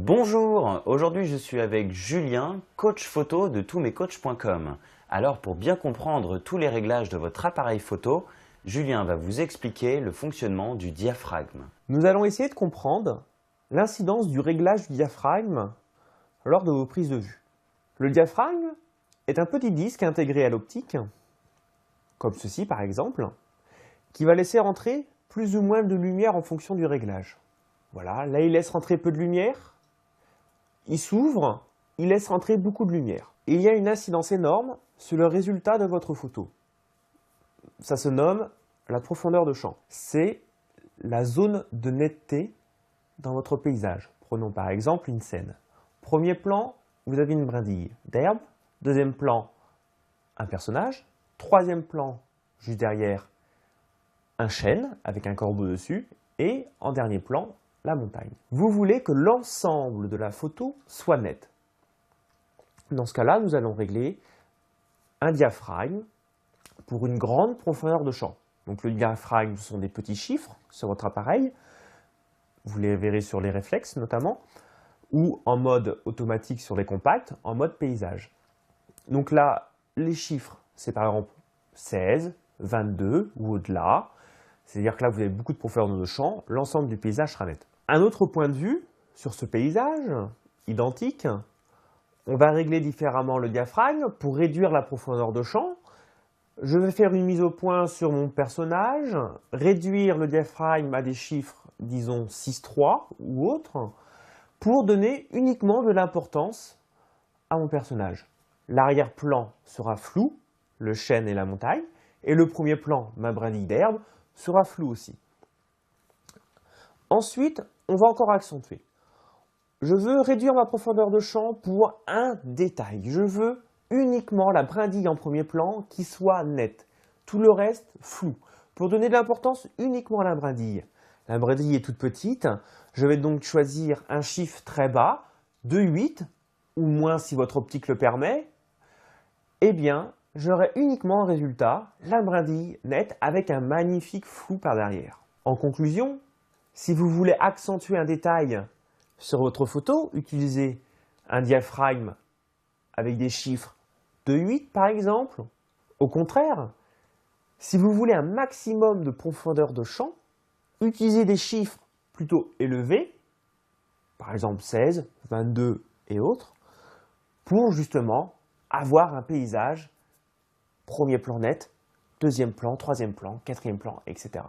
Bonjour, aujourd'hui je suis avec Julien, coach photo de toutmescoachs.com. Alors pour bien comprendre tous les réglages de votre appareil photo, Julien va vous expliquer le fonctionnement du diaphragme. Nous allons essayer de comprendre l'incidence du réglage du diaphragme lors de vos prises de vue. Le diaphragme est un petit disque intégré à l'optique, comme ceci par exemple, qui va laisser rentrer plus ou moins de lumière en fonction du réglage. Voilà, là il laisse rentrer peu de lumière, il s'ouvre, il laisse rentrer beaucoup de lumière. Et il y a une incidence énorme sur le résultat de votre photo. Ça se nomme la profondeur de champ. C'est la zone de netteté dans votre paysage. Prenons par exemple une scène. Premier plan, vous avez une brindille d'herbe. Deuxième plan, un personnage. Troisième plan, juste derrière, un chêne avec un corbeau dessus. Et en dernier plan, la montagne. Vous voulez que l'ensemble de la photo soit net. Dans ce cas-là, nous allons régler un diaphragme pour une grande profondeur de champ. Donc le diaphragme, ce sont des petits chiffres sur votre appareil. Vous les verrez sur les réflexes notamment, ou en mode automatique sur les compacts, en mode paysage. Donc là, les chiffres, c'est par exemple 16, 22 ou au-delà. C'est-à-dire que là, vous avez beaucoup de profondeur de champ, l'ensemble du paysage sera net. Un autre point de vue sur ce paysage, identique, on va régler différemment le diaphragme pour réduire la profondeur de champ. Je vais faire une mise au point sur mon personnage, réduire le diaphragme à des chiffres, disons 6,3 ou autres, pour donner uniquement de l'importance à mon personnage. L'arrière-plan sera flou, le chêne et la montagne, et le premier plan, ma brindille d'herbe, sera flou aussi. Ensuite, on va encore accentuer. Je veux réduire ma profondeur de champ pour un détail. Je veux uniquement la brindille en premier plan qui soit nette. Tout le reste, flou. Pour donner de l'importance uniquement à la brindille. La brindille est toute petite. Je vais donc choisir un chiffre très bas, de 8, ou moins si votre optique le permet. Eh bien, j'aurai uniquement en résultat la brindille nette avec un magnifique flou par derrière. En conclusion, si vous voulez accentuer un détail sur votre photo, utilisez un diaphragme avec des chiffres de 8 par exemple. Au contraire, si vous voulez un maximum de profondeur de champ, utilisez des chiffres plutôt élevés, par exemple 16, 22 et autres, pour justement avoir un paysage premier plan net, deuxième plan, troisième plan, quatrième plan, etc.